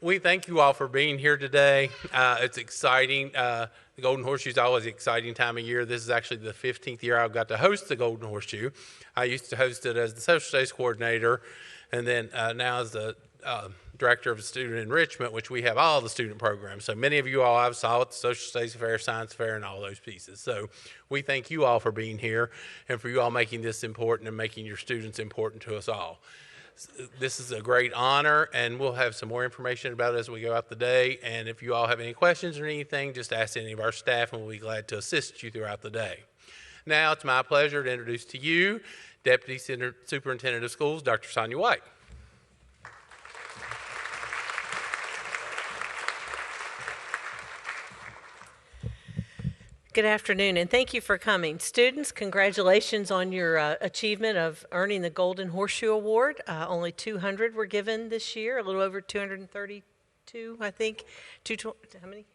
We thank you all for being here today. It's exciting. The Golden Horseshoe is always an exciting time of year. This is actually the 15th year I've got to host the Golden Horseshoe. I used to host it as the social studies coordinator, and then now as the director of student enrichment, which we have all the student programs. So many of you all I've saw at the social studies fair, science fair, and all those pieces. So we thank you all for being here and for you all making this important and making your students important to us all. This is a great honor, and we'll have some more information about it as we go out the day. And if you all have any questions or anything, just ask any of our staff, and we'll be glad to assist you throughout the day. Now it's my pleasure to introduce to you Deputy Superintendent of Schools, Dr. Sonia White. Good afternoon, and thank you for coming. Students, congratulations on your achievement of earning the Golden Horseshoe Award. Only 200 were given this year, a little over 232, I think. How many?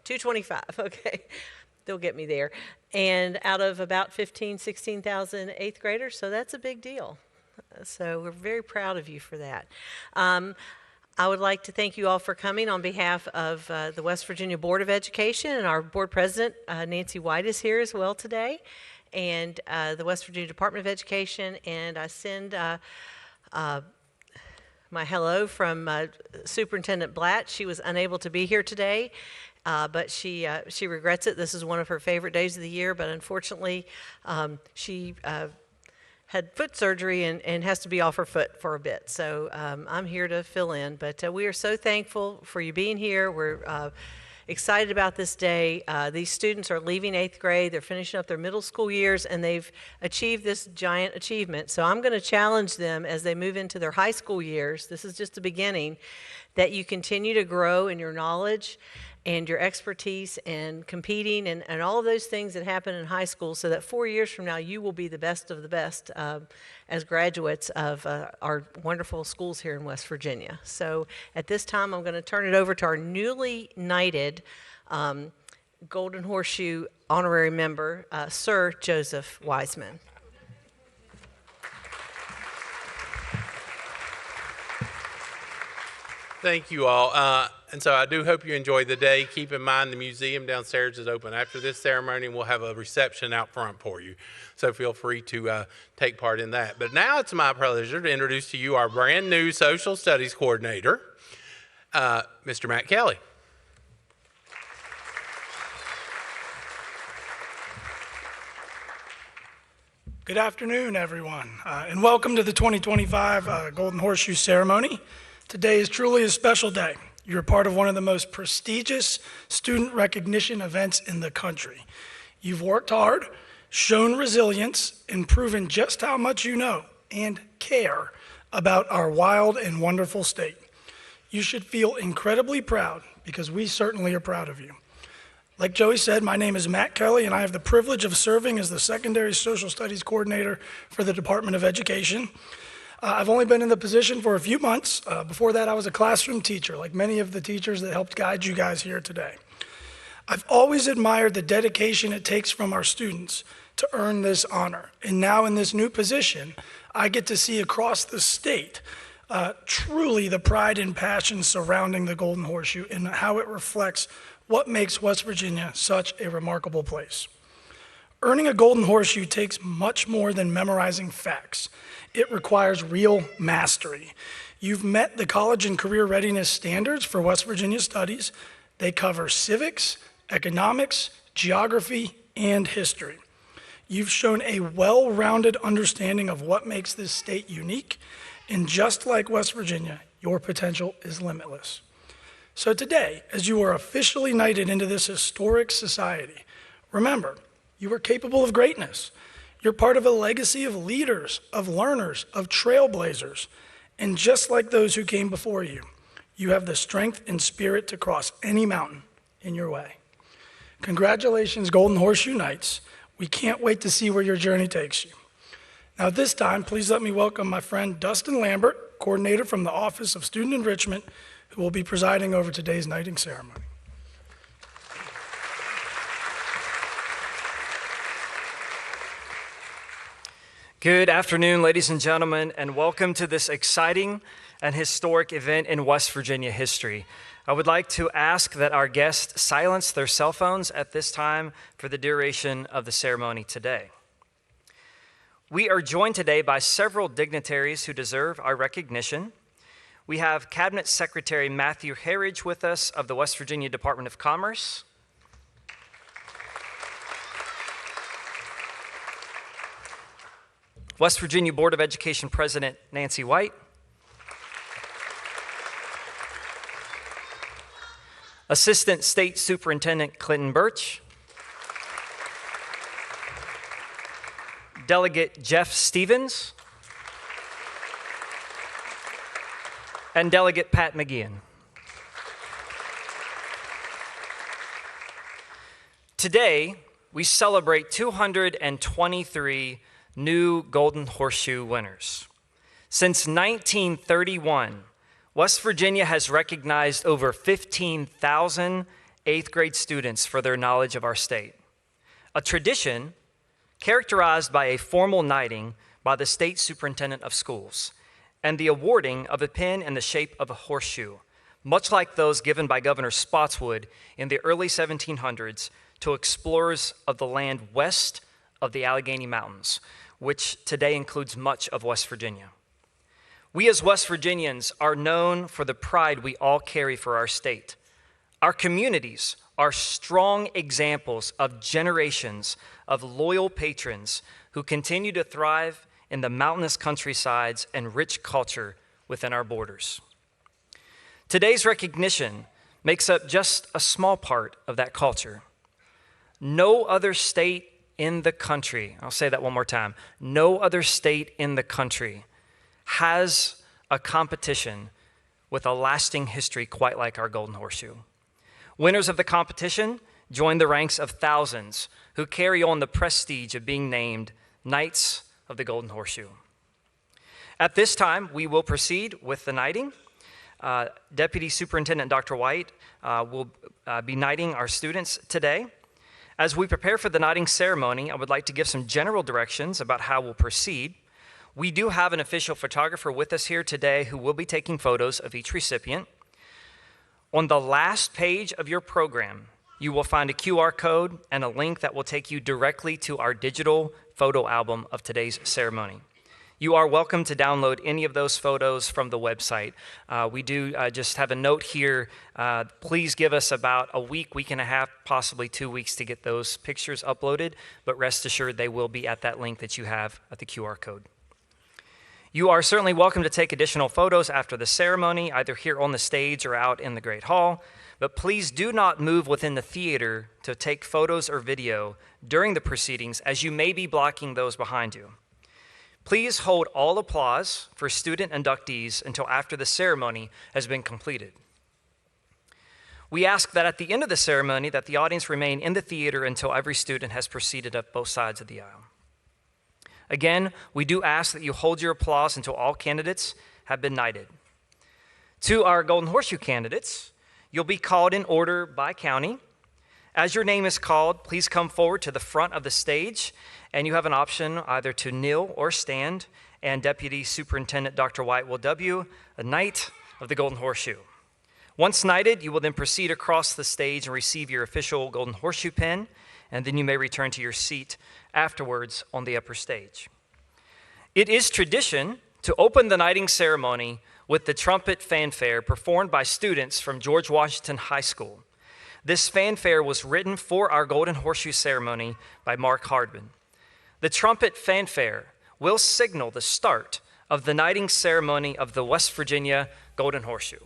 225, okay. They'll get me there. And out of about 16,000 eighth graders, so that's a big deal. So we're very proud of you for that. I would like to thank you all for coming on behalf of the West Virginia Board of Education, and our board president, Nancy White, is here as well today, and the West Virginia Department of Education. And I send my hello from Superintendent Blatt. She was unable to be here today, but she regrets it. This is one of her favorite days of the year, but unfortunately she had foot surgery and has to be off her foot for a bit. So I'm here to fill in. But we are so thankful for you being here. We're excited about this day. These students are leaving 8th grade. They're finishing up their middle school years, and they've achieved this giant achievement. So I'm going to challenge them as they move into their high school years. This is just the beginning, that you continue to grow in your knowledge and your expertise and competing and all of those things that happen in high school, so that 4 years from now you will be the best of the best as graduates of our wonderful schools here in West Virginia. So at this time I'm going to turn it over to our newly knighted Golden Horseshoe honorary member, Sir Joseph Wiseman. Thank you all. And so I do hope you enjoy the day. Keep in mind the museum downstairs is open after this ceremony, and we'll have a reception out front for you. So feel free to take part in that. But now it's my pleasure to introduce to you our brand new social studies coordinator, Mr. Matt Kelly. Good afternoon, everyone, and welcome to the 2025 Golden Horseshoe Ceremony. Today is truly a special day. You're part of one of the most prestigious student recognition events in the country. You've worked hard, shown resilience, and proven just how much you know and care about our wild and wonderful state. You should feel incredibly proud, because we certainly are proud of you. Like Joey said, my name is Matt Kelly, and I have the privilege of serving as the Secondary Social Studies Coordinator for the Department of Education. I've only been in the position for a few months. Before that, I was a classroom teacher, like many of the teachers that helped guide you guys here today. I've always admired the dedication it takes from our students to earn this honor. And now in this new position, I get to see across the state truly the pride and passion surrounding the Golden Horseshoe and how it reflects what makes West Virginia such a remarkable place. Earning a Golden Horseshoe takes much more than memorizing facts. It requires real mastery. You've met the college and career readiness standards for West Virginia studies. They cover civics, economics, geography, and history. You've shown a well-rounded understanding of what makes this state unique, and just like West Virginia, your potential is limitless. So today, as you are officially knighted into this historic society, remember, you are capable of greatness. You're part of a legacy of leaders, of learners, of trailblazers. And just like those who came before you, you have the strength and spirit to cross any mountain in your way. Congratulations, Golden Horseshoe Knights. We can't wait to see where your journey takes you. Now at this time, please let me welcome my friend Dustin Lambert, coordinator from the Office of Student Enrichment, who will be presiding over today's knighting ceremony. Good afternoon, ladies and gentlemen, and welcome to this exciting and historic event in West Virginia history. I would like to ask that our guests silence their cell phones at this time for the duration of the ceremony today. We are joined today by several dignitaries who deserve our recognition. We have Cabinet Secretary Matthew Herridge with us of the West Virginia Department of Commerce. West Virginia Board of Education President Nancy White. Assistant State Superintendent Clinton Birch. Delegate Jeff Stevens. And Delegate Pat McGeehan. Today, we celebrate 223 new Golden Horseshoe winners. Since 1931, West Virginia has recognized over 15,000 eighth grade students for their knowledge of our state, a tradition characterized by a formal knighting by the State Superintendent of Schools and the awarding of a pin in the shape of a horseshoe, much like those given by Governor Spotswood in the early 1700s to explorers of the land west of the Allegheny Mountains, which today includes much of West Virginia. We as West Virginians are known for the pride we all carry for our state. Our communities are strong examples of generations of loyal patrons who continue to thrive in the mountainous countrysides and rich culture within our borders. Today's recognition makes up just a small part of that culture. No other state in the country, I'll say that one more time, no other state in the country has a competition with a lasting history quite like our Golden Horseshoe. Winners of the competition join the ranks of thousands who carry on the prestige of being named Knights of the Golden Horseshoe. At this time, we will proceed with the knighting. Deputy Superintendent Dr. White will be knighting our students today. As we prepare for the knighting ceremony, I would like to give some general directions about how we'll proceed. We do have an official photographer with us here today who will be taking photos of each recipient. On the last page of your program, you will find a QR code and a link that will take you directly to our digital photo album of today's ceremony. You are welcome to download any of those photos from the website. We do just have a note here. Please give us about a week, week and a half, possibly 2 weeks to get those pictures uploaded, but rest assured they will be at that link that you have at the QR code. You are certainly welcome to take additional photos after the ceremony, either here on the stage or out in the Great Hall, but please do not move within the theater to take photos or video during the proceedings, as you may be blocking those behind you. Please hold all applause for student inductees until after the ceremony has been completed. We ask that at the end of the ceremony that the audience remain in the theater until every student has proceeded up both sides of the aisle. Again, we do ask that you hold your applause until all candidates have been knighted. To our Golden Horseshoe candidates, you'll be called in order by county. As your name is called, please come forward to the front of the stage, and you have an option either to kneel or stand, and Deputy Superintendent Dr. White will dub you a Knight of the Golden Horseshoe. Once knighted, you will then proceed across the stage and receive your official Golden Horseshoe pin, and then you may return to your seat afterwards on the upper stage. It is tradition to open the knighting ceremony with the trumpet fanfare performed by students from George Washington High School. This fanfare was written for our Golden Horseshoe ceremony by Mark Hardman. The trumpet fanfare will signal the start of the knighting ceremony of the West Virginia Golden Horseshoe.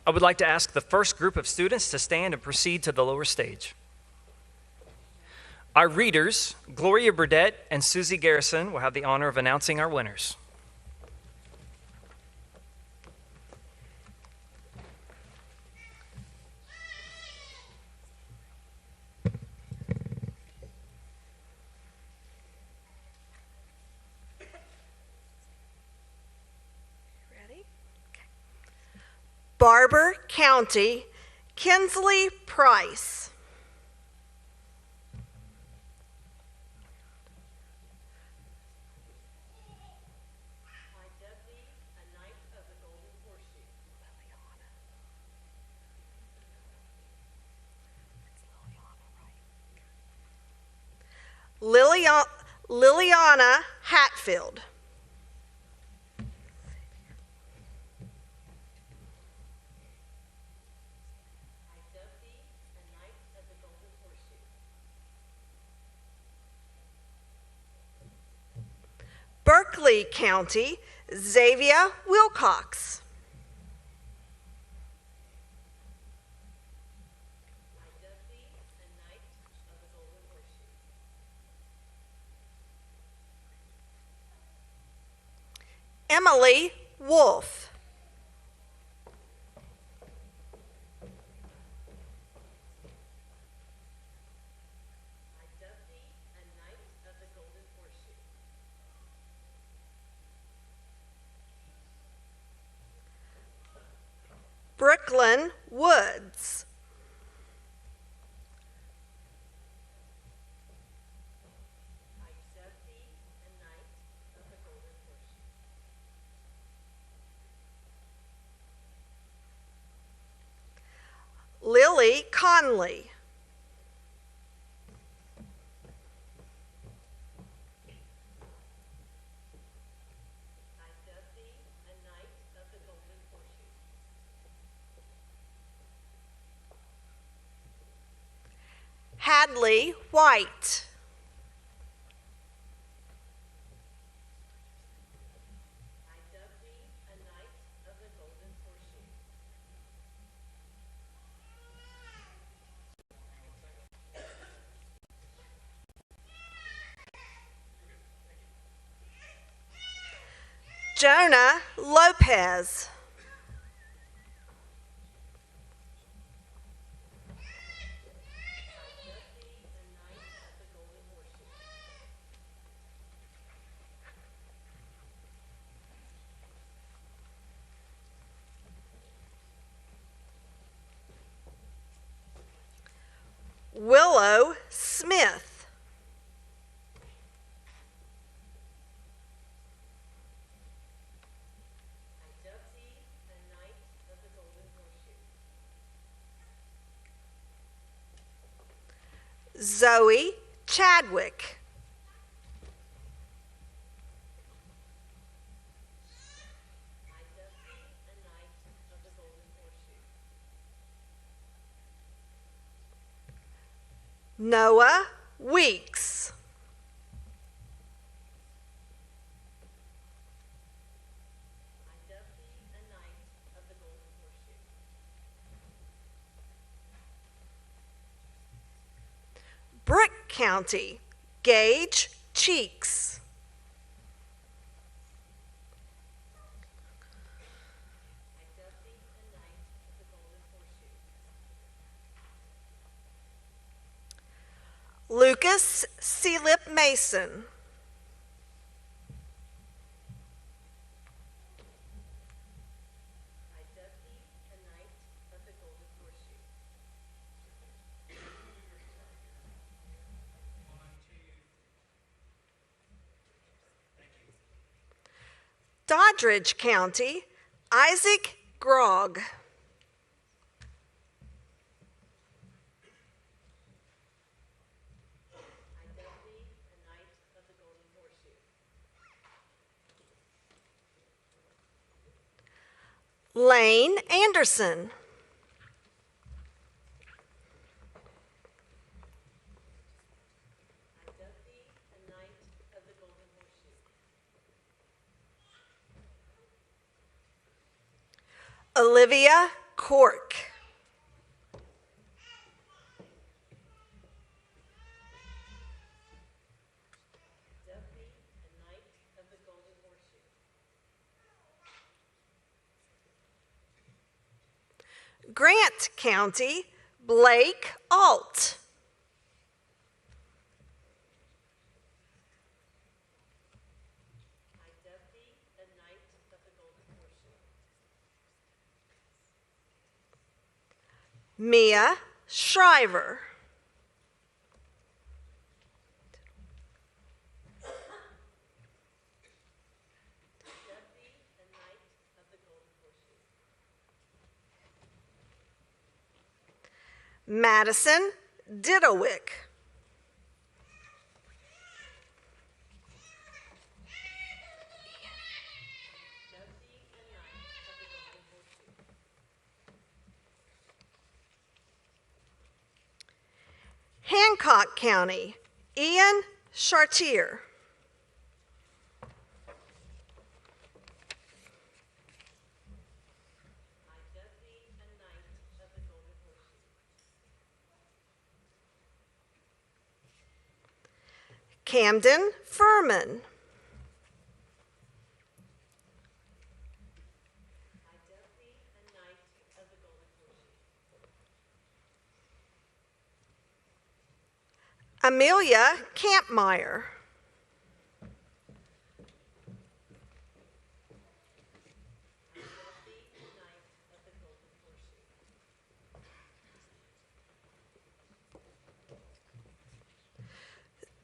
I would like to ask the first group of students to stand and proceed to the lower stage. Our readers, Gloria Burdett and Susie Garrison, will have the honor of announcing our winners. Barber County, Kinsley Price. Liliana Hatfield. Berkeley County, Xavier Wilcox. Emily Wolf. Brooklyn Woods. Lily Conley. Hadley White. Jonah Lopez. Willow Smith. Zoe Chadwick. Noah Weeks. Brooke County, Gage Cheeks. Lucas Sealip Mason. Doddridge County, Isaac Grogg. Lane Anderson. Olivia Cork. Grant County, Blake Alt. Mia Shriver. Madison Didowick. Hancock County, Ian Chartier. Camden Furman. Amelia Campmeyer.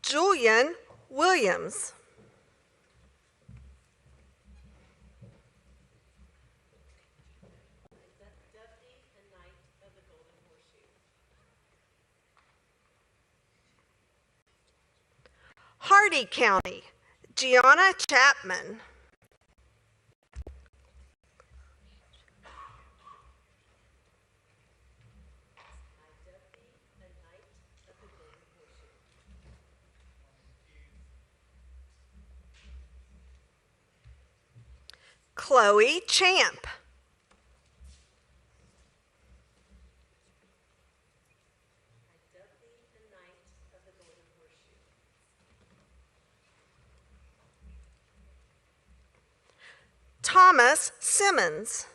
Julian Williams. Hardy County, Gianna Chapman. Chloe Champ. Thomas Simmons.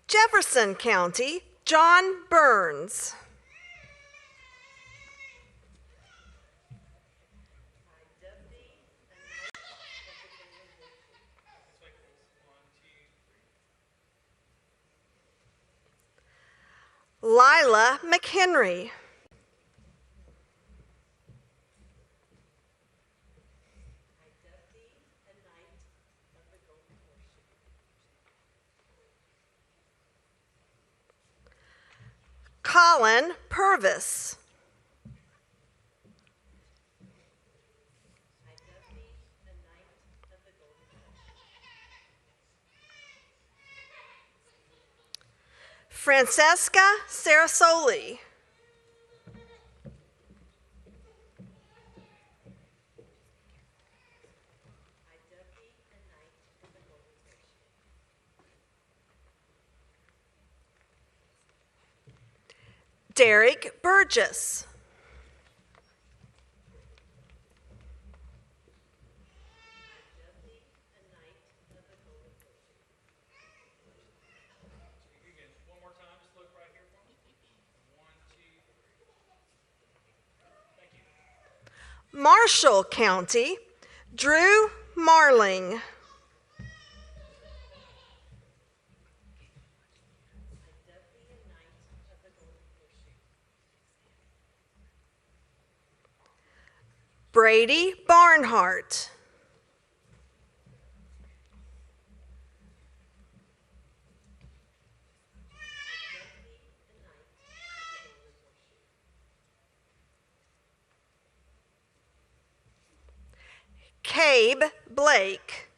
Jefferson County, John Burns. Lila McHenry. Colin Purvis. Francesca Sarasoli. Derek Burgess. Marshall County, Drew Marling. Brady Barnhart. Cabe Blake.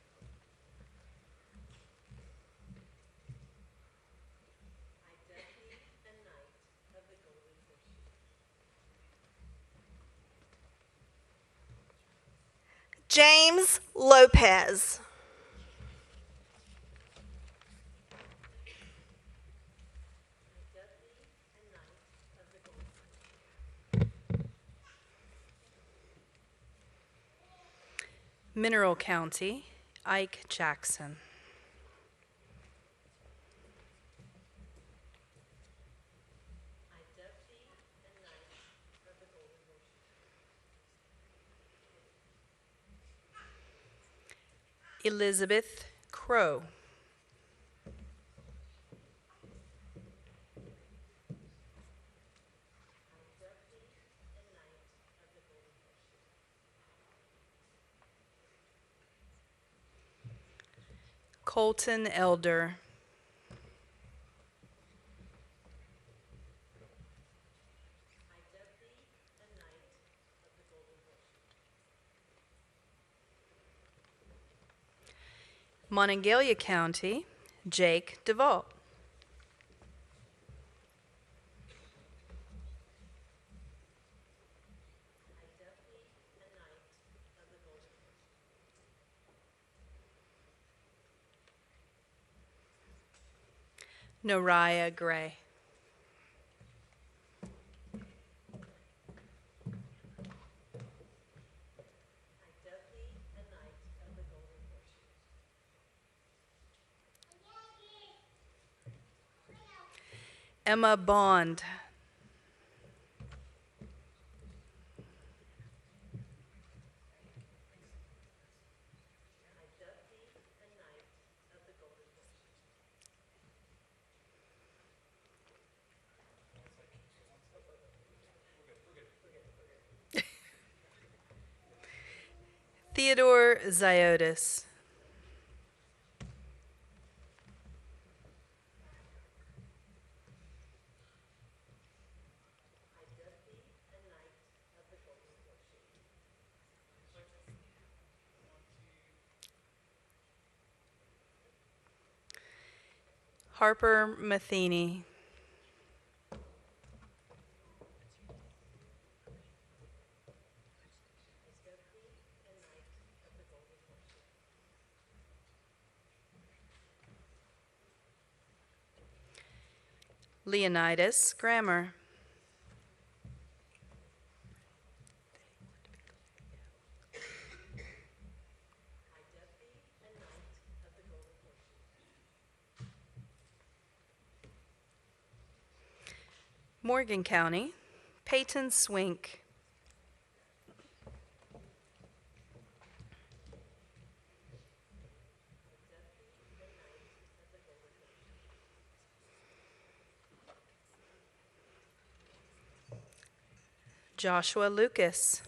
James Lopez. Mineral County, Ike Jackson. Elizabeth Crow. Colton Elder. Monongalia County, Jake DeVault. Noriah Gray. Emma Bond. Theodore Ziotis. Harper Matheny. Leonidas Grammer. Morgan County, Peyton Swink. Joshua Lucas.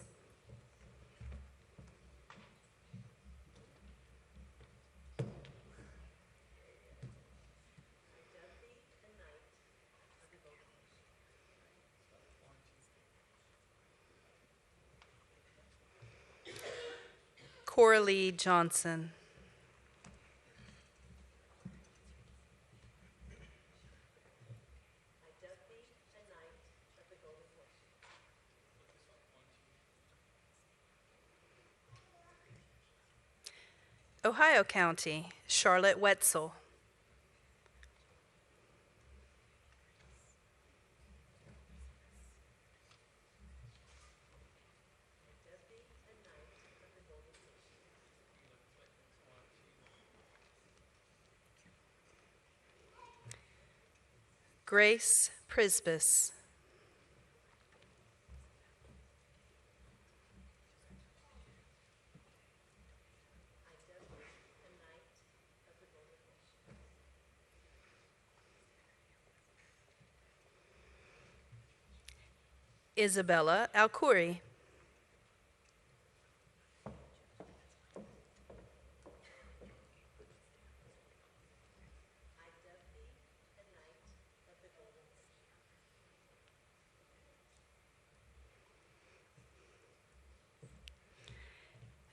Coralie Johnson. Ohio County, Charlotte Wetzel. Grace Prisbus. Isabella Alcuri.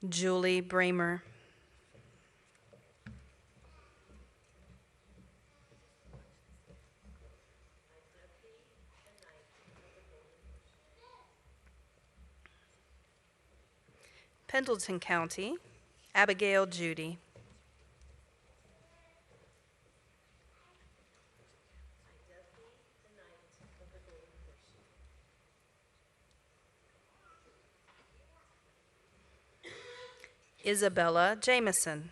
Julie Bramer. Pendleton County, Abigail Judy. Isabella Jameson.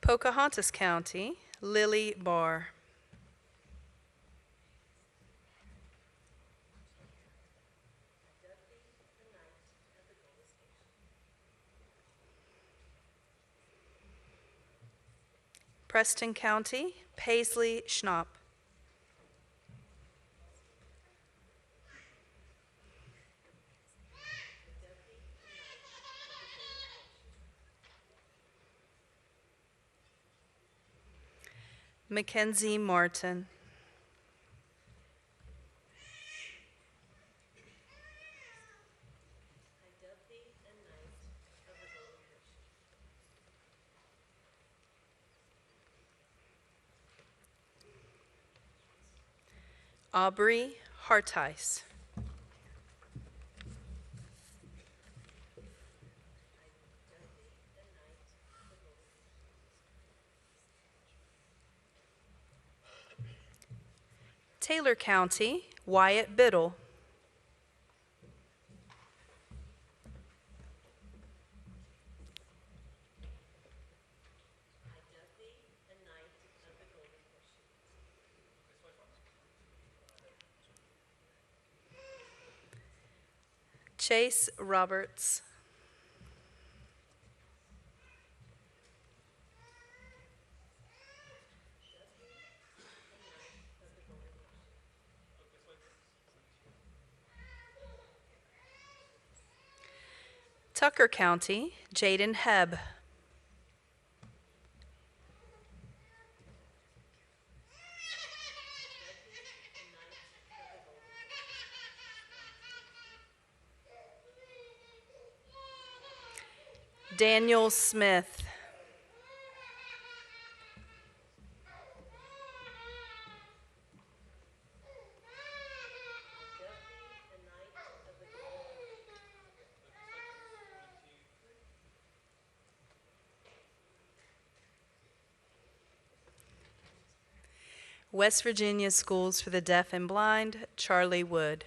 Pocahontas County, Lily Barr. Preston County, Paisley Schnapp. Mackenzie Martin. Aubrey Hartice. Taylor County, Wyatt Biddle. Chase Roberts. Tucker County, Jaden Hebb. Daniel Smith. West Virginia Schools for the Deaf and Blind, Charlie Wood.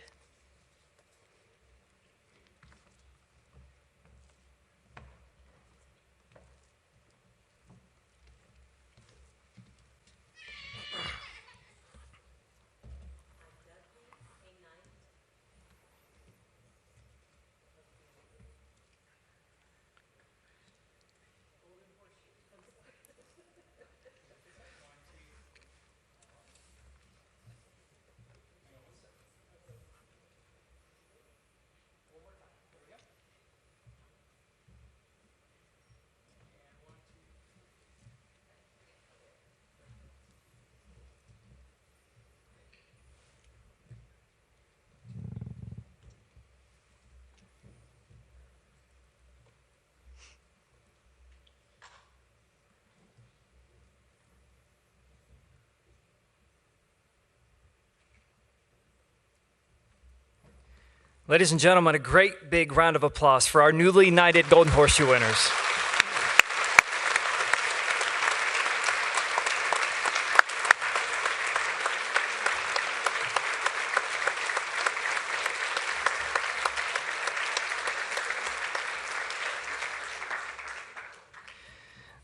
Ladies and gentlemen, a great big round of applause for our newly knighted Golden Horseshoe winners.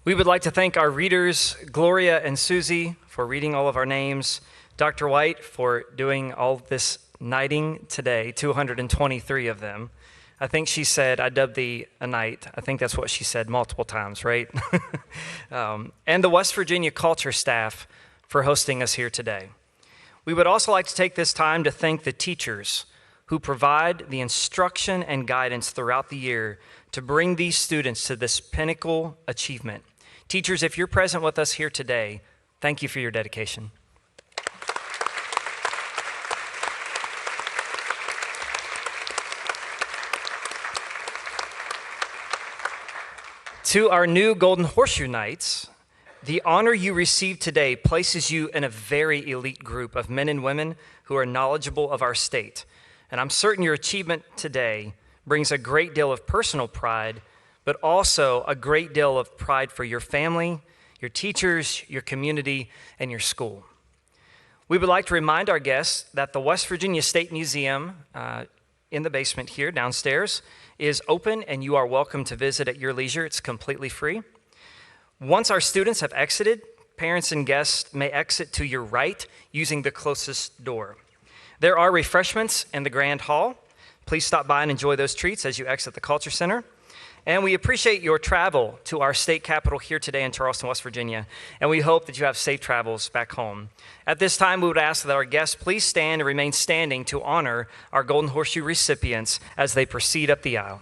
We would like to thank our readers, Gloria and Susie, for reading all of our names, Dr. White for doing all this knighting today, 223 of them. I think she said, I dubbed thee a knight. I think that's what she said multiple times, right? And the West Virginia Culture staff for hosting us here today. We would also like to take this time to thank the teachers who provide the instruction and guidance throughout the year to bring these students to this pinnacle achievement. Teachers, if you're present with us here today, thank you for your dedication. To our new Golden Horseshoe Knights, the honor you receive today places you in a very elite group of men and women who are knowledgeable of our state. And I'm certain your achievement today brings a great deal of personal pride, but also a great deal of pride for your family, your teachers, your community, and your school. We would like to remind our guests that the West Virginia State Museum in the basement here downstairs is open, and you are welcome to visit at your leisure. It's completely free. Once our students have exited, parents and guests may exit to your right using the closest door. There are refreshments in the Grand Hall. Please stop by and enjoy those treats as you exit the Culture Center. And we appreciate your travel to our state capitol here today in Charleston, West Virginia, and we hope that you have safe travels back home. At this time, we would ask that our guests please stand and remain standing to honor our Golden Horseshoe recipients as they proceed up the aisle.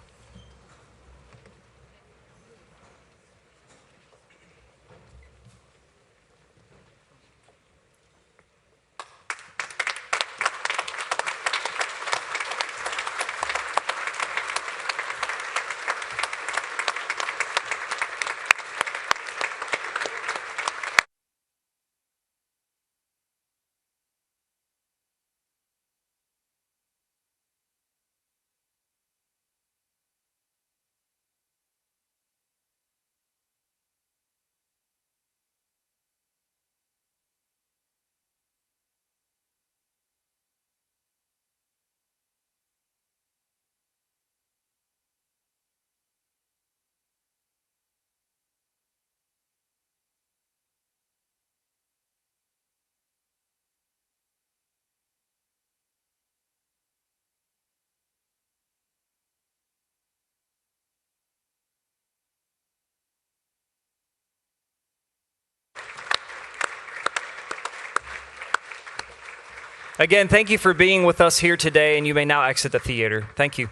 Again, thank you for being with us here today, and you may now exit the theater. Thank you.